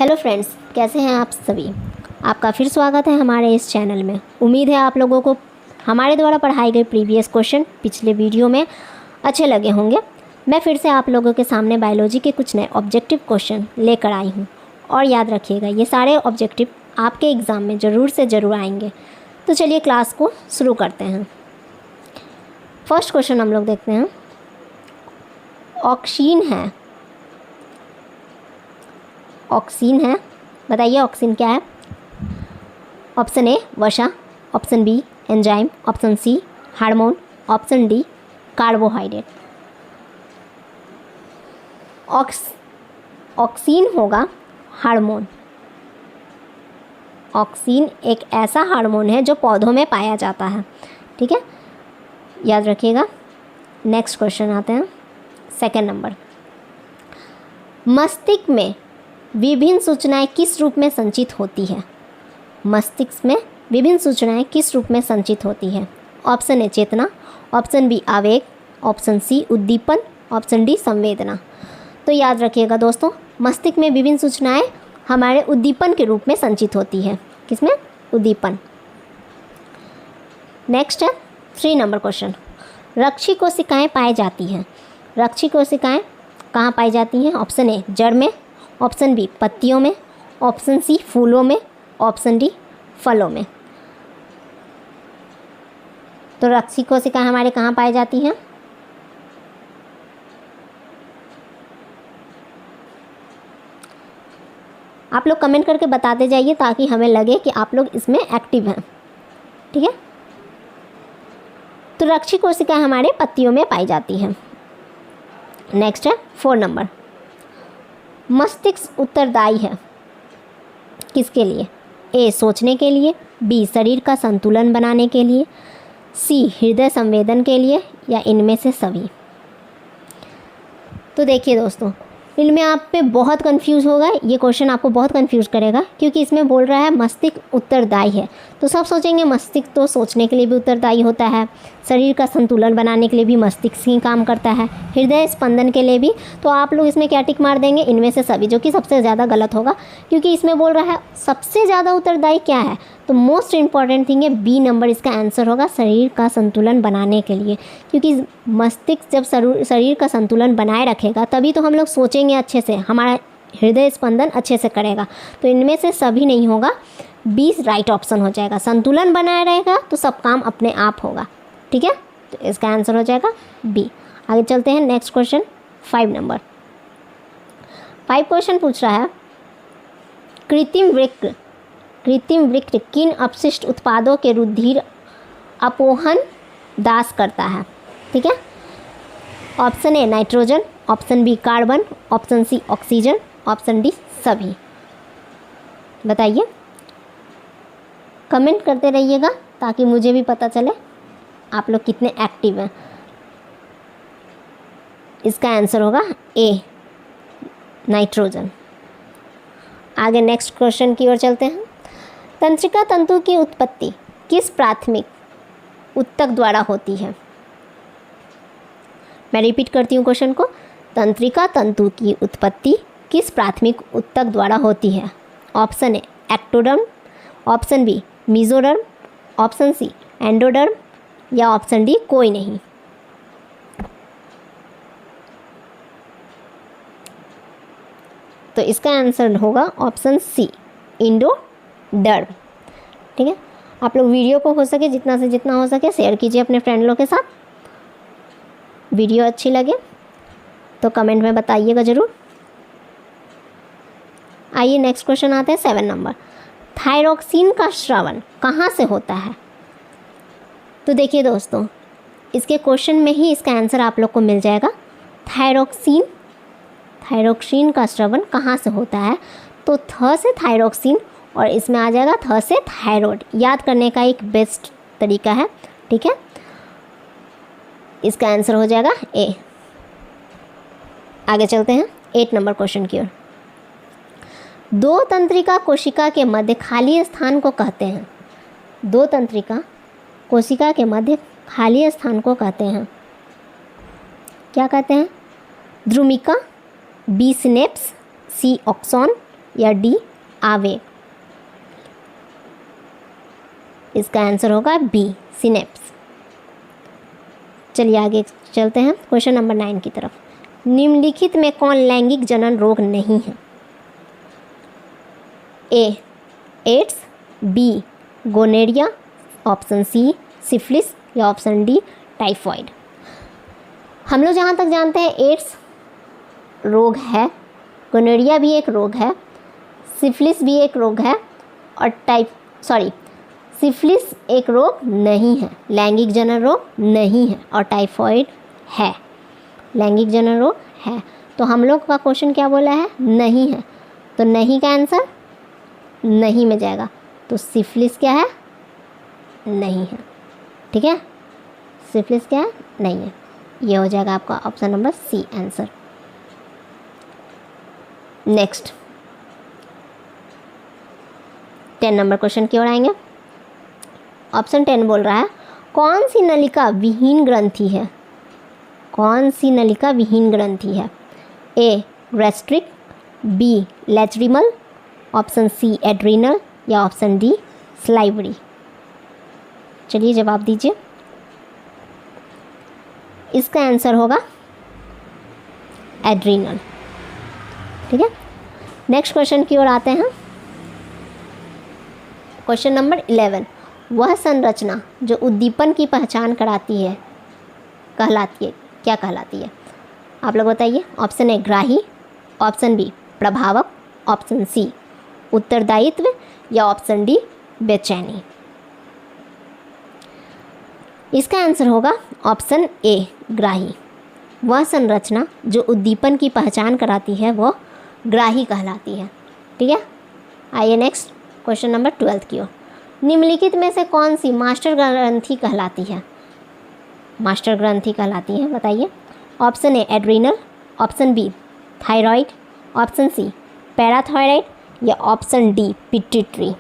Hello friends, कैसे हैं आप सभी। आपका फिर स्वागत है हमारे इस चैनल में। उम्मीद है आप लोगों को हमारे द्वारा पढ़ाए गए प्रीवियस क्वेश्चन पिछले वीडियो में अच्छे लगे होंगे। मैं फिर से आप लोगों के सामने बायोलॉजी के कुछ नए ऑब्जेक्टिव क्वेश्चन लेकर आई हूँ और याद रखिएगा ये सारे ऑब्जेक्टिव आपके एग्ज़ाम में ज़रूर से ज़रूर आएंगे। तो चलिए क्लास को शुरू करते हैं। फर्स्ट क्वेश्चन हम लोग देखते हैं। ऑक्सीन है, ऑक्सीन है, बताइए ऑक्सीन क्या है। ऑप्शन ए वसा, option B enzyme, option C hormone, option D carbohydrate. Auxin होगा हार्मोन। ऑक्सीन एक ऐसा हार्मोन है जो पौधों में पाया जाता है, ठीक है, याद रखिएगा। नेक्स्ट क्वेश्चन आते हैं, सेकेंड नंबर। मस्तिष्क में विभिन्न सूचनाएं किस रूप में संचित होती है। मस्तिष्क में विभिन्न सूचनाएं किस रूप में संचित होती है। ऑप्शन ए चेतना, ऑप्शन बी आवेग, ऑप्शन सी उद्दीपन, ऑप्शन डी संवेदना। तो याद रखिएगा दोस्तों, मस्तिष्क में विभिन्न सूचनाएं हमारे उद्दीपन के रूप में संचित होती है। किसमें? उद्दीपन। नेक्स्ट है 3 नंबर क्वेश्चन। रक्षी कोशिकाएं पाई जाती हैं। रक्षी कोशिकाएं कहाँ पाई जाती हैं। ऑप्शन ए जड़ में, ऑप्शन बी पत्तियों में, ऑप्शन सी फूलों में, ऑप्शन डी फलों में। तो रक्षी कोशिकाएं हमारे कहाँ पाई जाती हैं। आप लोग कमेंट करके बताते जाइए ताकि हमें लगे कि आप लोग इसमें एक्टिव हैं, ठीक है। तो रक्षी कोशिकाएं हमारे पत्तियों में पाई जाती हैं। नेक्स्ट है 4 नंबर। मस्तिष्क उत्तरदायी है किसके लिए। ए सोचने के लिए, बी शरीर का संतुलन बनाने के लिए, सी हृदय संवेदन के लिए, या इनमें से सभी। तो देखिए दोस्तों, इनमें आप पे बहुत कंफ्यूज होगा। ये क्वेश्चन आपको बहुत कंफ्यूज करेगा क्योंकि इसमें बोल रहा है मस्तिष्क उत्तरदायी है। तो सब सोचेंगे मस्तिष्क तो सोचने के लिए भी उत्तरदायी होता है, शरीर का संतुलन बनाने के लिए भी मस्तिष्क ही काम करता है, हृदय स्पंदन के लिए भी। तो आप लोग इसमें क्या टिक मार देंगे, इनमें से सभी, जो कि सबसे ज़्यादा गलत होगा क्योंकि इसमें बोल रहा है सबसे ज़्यादा उत्तरदायी क्या है। तो मोस्ट इंपॉर्टेंट थिंग है बी नंबर, इसका आंसर होगा शरीर का संतुलन बनाने के लिए। क्योंकि मस्तिष्क जब शरीर का संतुलन बनाए रखेगा तभी तो हम लोग सोचेंगे अच्छे से, हमारा हृदय स्पंदन अच्छे से करेगा। तो इनमें से सभी नहीं होगा, बी राइट ऑप्शन हो जाएगा। संतुलन बनाए रहेगा तो सब काम अपने आप होगा, ठीक है। तो इसका आंसर हो जाएगा बी। आगे चलते हैं नेक्स्ट क्वेश्चन 5 नंबर। 5 क्वेश्चन पूछ रहा है कृत्रिम वृक्क किन अपशिष्ट उत्पादों के रुधिर अपोहन दास करता है, ठीक है। Option A nitrogen, option B carbon, option C oxygen, option D सभी। बताइए, कमेंट करते रहिएगा ताकि मुझे भी पता चले आप लोग कितने एक्टिव हैं। इसका आंसर होगा ए नाइट्रोजन। आगे नेक्स्ट क्वेश्चन की ओर चलते हैं। तंत्रिका तंतु की उत्पत्ति किस प्राथमिक ऊतक द्वारा होती है। मैं रिपीट करती हूँ क्वेश्चन को। तंत्रिका तंतु की उत्पत्ति किस प्राथमिक ऊतक द्वारा होती है। Option A ectoderm, option B mesoderm, option C endoderm, या ऑप्शन डी कोई नहीं। तो इसका आंसर होगा ऑप्शन सी एंडोडर्म, ठीक है। आप लोग वीडियो को हो सके जितना से जितना हो सके शेयर कीजिए अपने फ्रेंड लोग के साथ। वीडियो अच्छी लगे तो कमेंट में बताइएगा ज़रूर। आइए नेक्स्ट क्वेश्चन आते हैं 7 नंबर। थायरोक्सिन का स्रावन कहाँ से होता है। तो देखिए दोस्तों, इसके क्वेश्चन में ही इसका आंसर आप लोग को मिल जाएगा। थायरोक्सिन का स्रावन कहाँ से होता है। तो थ से थायरोक्सिन और इसमें आ जाएगा थ से थायराइड। याद करने का एक बेस्ट तरीका है, ठीक है। इसका आंसर हो जाएगा ए। आगे चलते हैं 8 नंबर क्वेश्चन की ओर। 2 तंत्रिका कोशिका के मध्य खाली स्थान को कहते हैं। 2 तंत्रिका कोशिका के मध्य खाली स्थान को कहते हैं, क्या कहते हैं। ध्रुमिका, बी सिनेप्स, सी ऑक्सॉन, या डी आवेग? इसका आंसर होगा बी, सिनेप्स। चलिए आगे चलते हैं क्वेश्चन नंबर 9 की तरफ। निम्नलिखित में कौन लैंगिक जनन रोग नहीं है? A AIDS, B gonorrhoea, option C syphilis या ऑप्शन डी टाइफॉइड। हम लोग जहाँ तक जानते हैं एड्स रोग है, गोनेरिया भी एक रोग है, सिफिलिस भी एक रोग है और सिफिलिस एक रोग नहीं है, लैंगिक जनन रोग नहीं है, और टाइफॉइड है, लैंगिक जनन रोग है। तो हम लोग का क्वेश्चन क्या बोला है? नहीं है। तो नहीं का आंसर नहीं में जाएगा। तो सिफिलिस क्या है? नहीं है। ठीक है, सिफिलिस क्या है? नहीं है। ये हो जाएगा आपका option number C answer. Next 10 number question की ओर आएंगे। ऑप्शन 10 बोल रहा है कौन सी नलिका विहीन ग्रंथि है? कौन सी नलिका विहीन ग्रंथि है? A gastric, B lacrimal, option C adrenal या ऑप्शन डी स्लाइवरी। चलिए जवाब दीजिए। इसका आंसर होगा एड्रिनल। ठीक है, नेक्स्ट क्वेश्चन की ओर आते हैं। क्वेश्चन नंबर 11, वह संरचना जो उद्दीपन की पहचान कराती है कहलाती है, क्या कहलाती है? आप लोग बताइए। ऑप्शन ए ग्राही, ऑप्शन बी प्रभावक, ऑप्शन सी उत्तरदायित्व या ऑप्शन डी बेचैनी। इसका आंसर होगा ऑप्शन ए ग्राही। वह संरचना जो उद्दीपन की पहचान कराती है वह ग्राही कहलाती है। ठीक है, आइए नेक्स्ट क्वेश्चन नंबर 12 की ओर। निम्नलिखित में से कौन सी मास्टर ग्रंथि कहलाती है? मास्टर ग्रंथि कहलाती है, बताइए। Option A adrenal, option B thyroid, option C parathyroid या ऑप्शन डी पिट्यूटरी।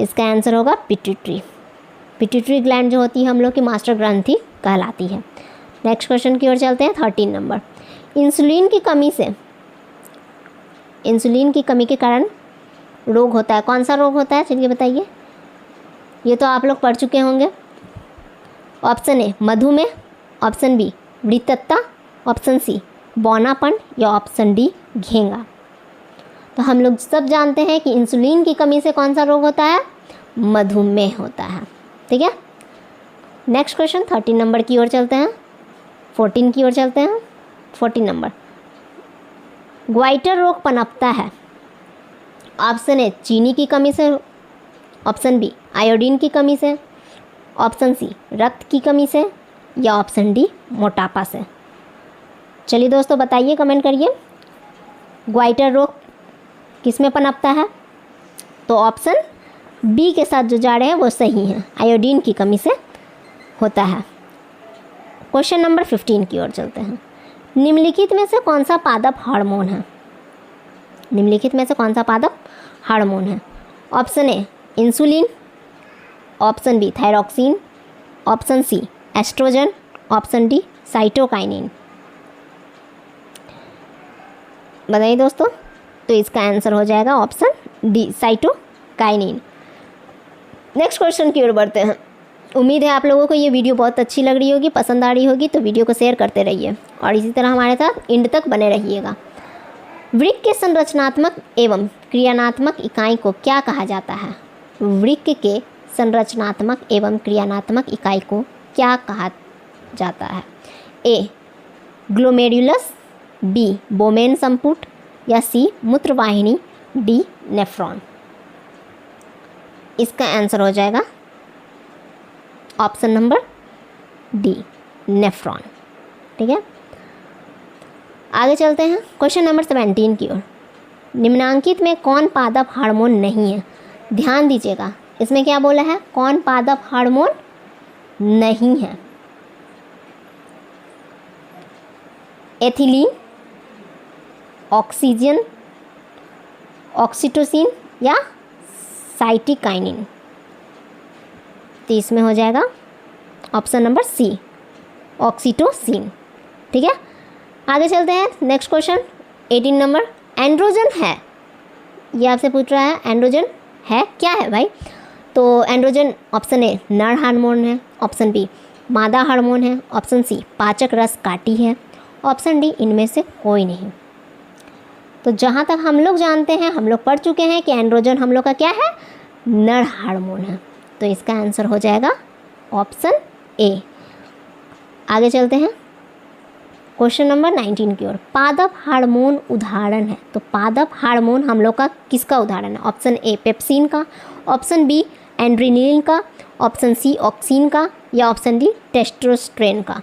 इसका आंसर होगा पिट्यूटरी। पिट्यूटरी ग्लैंड जो होती है हम लोग की मास्टर ग्रंथि कहलाती है। नेक्स्ट क्वेश्चन की ओर चलते हैं 13 नंबर। इंसुलिन की कमी से, इंसुलिन की कमी के कारण रोग होता है, कौन सा रोग होता है? चलिए बताइए। ये तो आप लोग पढ़ चुके होंगे। ऑप्शन ए मधुमेह, ऑप्शन बी वृत्तता, ऑप्शन सी बौनापन या ऑप्शन डी घेंगा। तो हम लोग सब जानते हैं कि इंसुलिन की कमी से कौन सा रोग होता है? मधुमेह होता है। ठीक है, नेक्स्ट क्वेश्चन 13 नंबर की ओर चलते हैं, 14 की ओर चलते हैं। 14 नंबर, ग्वाइटर रोग पनपता है। ऑप्शन ए चीनी की कमी से, ऑप्शन बी आयोडीन की कमी से, ऑप्शन सी रक्त की कमी से या ऑप्शन डी मोटापा से। चलिए दोस्तों बताइए, कमेंट करिए, ग्वाइटर रोग किस में पनपता है? तो ऑप्शन बी के साथ जो जा रहे हैं वो सही है, आयोडीन की कमी से होता है। क्वेश्चन नंबर 15 की ओर चलते हैं। निम्नलिखित में से कौन सा पादप हार्मोन है? निम्नलिखित में से कौन सा पादप हार्मोन है? Option A insulin, option B thyroxine, option C estrogen, option D cytokinin. बताइए दोस्तों। तो इसका आंसर हो जाएगा option D cytokinin. Next question की ओर बढ़ते हैं। उम्मीद है आप लोगों को ये वीडियो बहुत अच्छी लग रही होगी, पसंद आ रही होगी। तो वीडियो को शेयर करते रहिए और इसी तरह हमारे साथ एंड तक बने रहिएगा। वृक्क के संरचनात्मक एवं क्रियात्मक इकाई को क्या कहा जाता है? वृक्क के संरचनात्मक एवं क्रियात्मक इकाई को क्या कहा जाता है? ए ग्लोमेरुलस, बी बोमेन संपुट या सी मूत्रवाहिनी, डी नेफ्रॉन। इसका आंसर हो जाएगा ऑप्शन नंबर डी नेफ्रॉन। ठीक है, आगे चलते हैं क्वेश्चन नंबर 17 की ओर। निम्नांकित में कौन पादप हार्मोन नहीं है? ध्यान दीजिएगा, इसमें क्या बोला है? कौन पादप हार्मोन नहीं है? एथिलीन, ऑक्सीजन, ऑक्सीटोसिन या साइटोकाइनिन। तो इसमें हो जाएगा ऑप्शन नंबर सी ऑक्सीटोसिन। ठीक है, आगे चलते हैं नेक्स्ट क्वेश्चन 18 नंबर, एंड्रोजन है, ये आपसे पूछ रहा है एंड्रोजन है क्या है भाई। तो एंड्रोजन ऑप्शन ए नर हार्मोन है, ऑप्शन बी मादा हार्मोन है, ऑप्शन सी पाचक रस काटी है, ऑप्शन डी इनमें से कोई नहीं। तो जहाँ तक हम लोग जानते हैं, हम लोग पढ़ चुके हैं कि एंड्रोजन हम लोग का क्या है, नर हार्मोन है। तो इसका आंसर हो जाएगा ऑप्शन ए। आगे चलते हैं क्वेश्चन नंबर 19 की ओर। पादप हार्मोन उदाहरण है, तो पादप हार्मोन हम लोग का किसका उदाहरण है? ऑप्शन ए पेप्सिन का, ऑप्शन बी एड्रेनलिन का, ऑप्शन सी ऑक्सिन का, या ऑप्शन डी टेस्टोस्टेरोन का।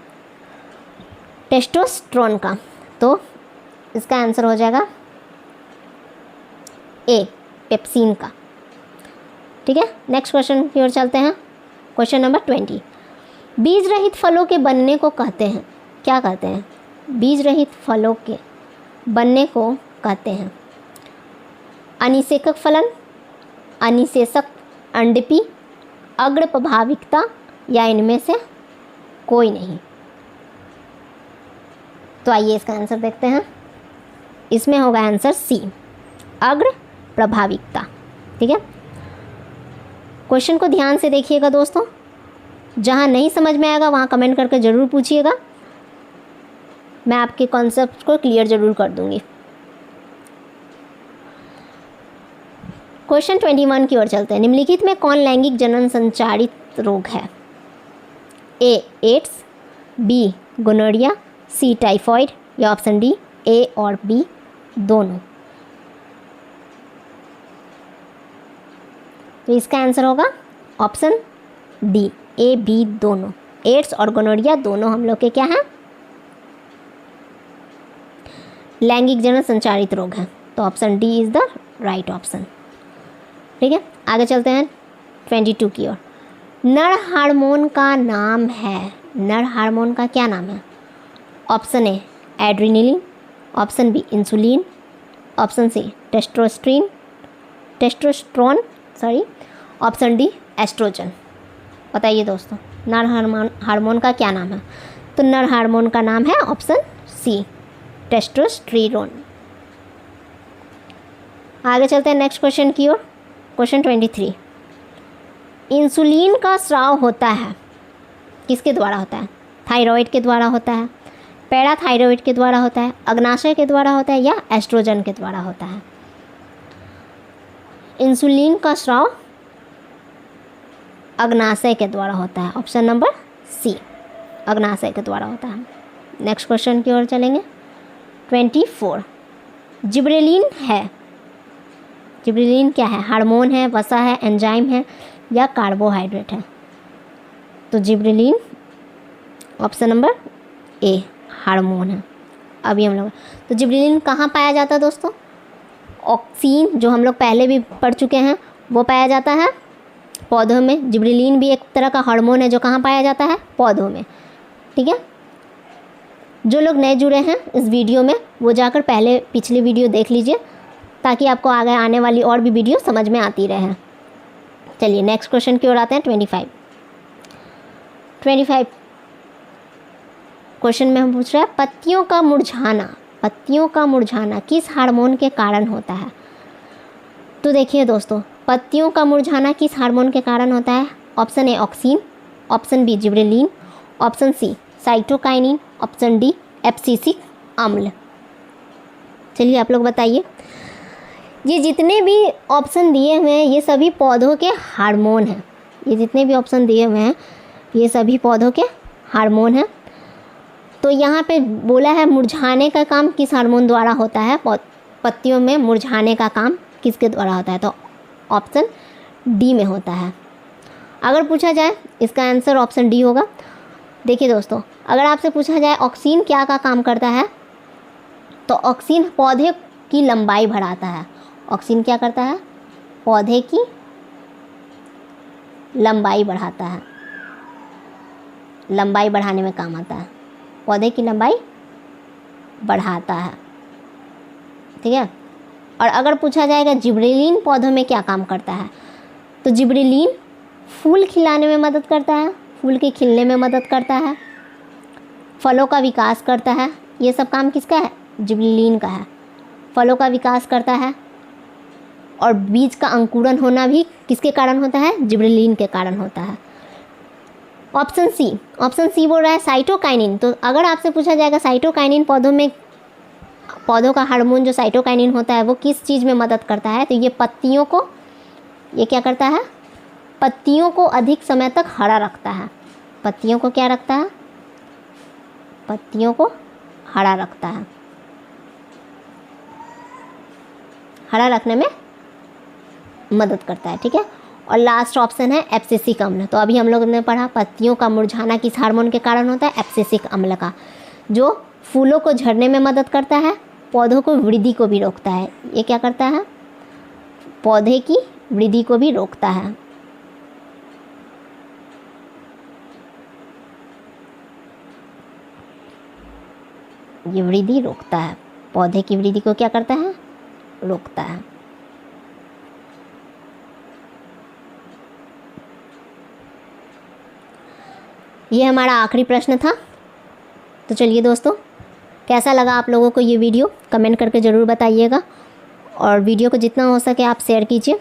टेस्टोस्टेरोन का, तो इसका आंसर हो जाएगा ए पेप्सिन का। ठीक है, नेक्स्ट क्वेश्चन की ओर चलते हैं। क्वेश्चन नंबर 20, बीज रहित फलों के बनने को कहते हैं, क्या कहते हैं? बीज रहित फलों के बनने को कहते हैं अनिषेकक फलन, अनिषेचक अंडपी, अग्र प्रभाविकता, या इनमें से कोई नहीं। तो आइए इसका आंसर देखते हैं। इसमें होगा आंसर सी अग्र प्रभाविकता। ठीक है, क्वेश्चन को ध्यान से देखिएगा दोस्तों, जहाँ नहीं समझ में आएगा वहाँ कमेंट करके ज़रूर पूछिएगा, मैं आपके कॉन्सेप्ट को क्लियर ज़रूर कर दूंगी। क्वेश्चन 21 की ओर चलते हैं। निम्नलिखित में कौन लैंगिक जनन संचारित रोग है? A AIDS, B gonorrhoea, C typhoid, या ऑप्शन डी ए और बी दोनों। तो इसका आंसर होगा ऑप्शन डी ए बी दोनों। एड्स और गोनोरिया दोनों हम लोग के क्या हैं? लैंगिक जनन संचारित रोग है। तो option D is the right option. ठीक है, आगे चलते हैं 22 की ओर। नर हार्मोन का नाम है, नर हार्मोन का क्या नाम है? Option A adrenaline, option B insulin, option C testosterone, option D estrogen. बताइए दोस्तों, नर हार्मोन का क्या नाम है? तो नर हार्मोन का नाम है ऑप्शन सी टेस्टोस्टेरोन। आगे चलते हैं नेक्स्ट क्वेश्चन की ओर। क्वेश्चन 23, इंसुलिन का स्राव होता है, किसके द्वारा होता है? थायराइड के द्वारा होता है, पैराथायराइड के द्वारा होता है, अग्नाशय के द्वारा होता है, या एस्ट्रोजन के द्वारा होता है? इंसुलिन का स्राव अग्नाशय के द्वारा होता है, ऑप्शन नंबर सी अग्नाशय के द्वारा होता है। नेक्स्ट क्वेश्चन की ओर चलेंगे। 24, जिब्रेलिन है, जिब्रेलिन क्या है? हार्मोन है, वसा है, एंजाइम है, या कार्बोहाइड्रेट है? तो gibberellin option number A hormone है। अभी हम लोग, तो जिब्रेलिन कहाँ पाया जाता है दोस्तों? ऑक्सीन, जो हम लोग पहले भी पढ़ चुके हैं, वो पाया जाता है पौधों में। जिब्रेलिन भी एक तरह का हार्मोन है जो कहाँ पाया जाता है? पौधों में। ठीक है, जो लोग नए जुड़े हैं इस वीडियो में, वो जाकर पहले पिछली वीडियो देख लीजिए, ताकि आपको आगे आने वाली और भी वीडियो समझ में आती रहे। चलिए नेक्स्ट क्वेश्चन की ओर आते हैं। 25 क्वेश्चन में हम पूछ रहे हैं, पत्तियों का मुरझाना, पत्तियों का मुरझाना किस हार्मोन के कारण होता है? तो देखिए दोस्तों, पत्तियों का मुरझाना किस हार्मोन के कारण होता है? Option A auxin, option B gibberellin, option C cytokinin, option D abscisic अम्ल। चलिए आप लोग बताइए, ये जितने भी ऑप्शन दिए हुए हैं ये सभी पौधों के हार्मोन हैं। ये जितने भी ऑप्शन दिए हुए हैं ये सभी पौधों के हार्मोन हैं। तो यहाँ पे बोला है मुरझाने का काम किस हार्मोन द्वारा होता है? पत्तियों में मुरझाने का काम किसके द्वारा होता है? तो ऑप्शन डी में होता है। अगर पूछा जाए इसका आंसर ऑप्शन डी होगा। देखिए दोस्तों, अगर आपसे पूछा जाए ऑक्सीन क्या का काम करता है, तो ऑक्सीन पौधे की लंबाई बढ़ाता है। ऑक्सीन क्या करता है? पौधे की लंबाई बढ़ाता है, लंबाई बढ़ाने में काम आता है, पौधे की लंबाई बढ़ाता है। ठीक है, और अगर पूछा जाएगा जिब्रेलिन पौधों में क्या काम करता है, तो जिब्रेलिन फूल खिलाने में मदद करता है, फूल के खिलने में मदद करता है, फलों का विकास करता है। ये सब काम किसका है? जिब्रेलिन का है। फलों का विकास करता है। और बीज का अंकुरण होना भी किसके कारण होता है? जिबरेलिन के कारण होता है। ऑप्शन सी बोल रहा है साइटोकाइनिन। तो अगर आपसे पूछा जाएगा साइटोकाइनिन पौधों का हार्मोन जो साइटोकाइनिन होता है वो किस चीज़ में मदद करता है, तो ये पत्तियों को, ये क्या करता है? पत्तियों को अधिक समय तक हरा रखता है। पत्तियों को क्या रखता है? पत्तियों को हरा रखता है, हरा रखने में मदद करता है। ठीक है। और लास्ट ऑप्शन है एब्सिसिक अम्ल। तो अभी हम लोगों ने पढ़ा पत्तियों का मुरझाना किस हार्मोन के कारण होता है? एब्सिसिक अम्ल का, जो फूलों को झड़ने में मदद करता है, पौधों को वृद्धि को भी रोकता है। ये क्या करता है? पौधे की वृद्धि को भी रोकता है। ये वृद्धि रोकता है, पौधे की वृद्धि को क्या करता है? रोकता है। ये हमारा आखिरी प्रश्न था। तो चलिए दोस्तों, कैसा लगा आप लोगों को ये वीडियो, कमेंट करके ज़रूर बताइएगा। और वीडियो को जितना हो सके आप शेयर कीजिए।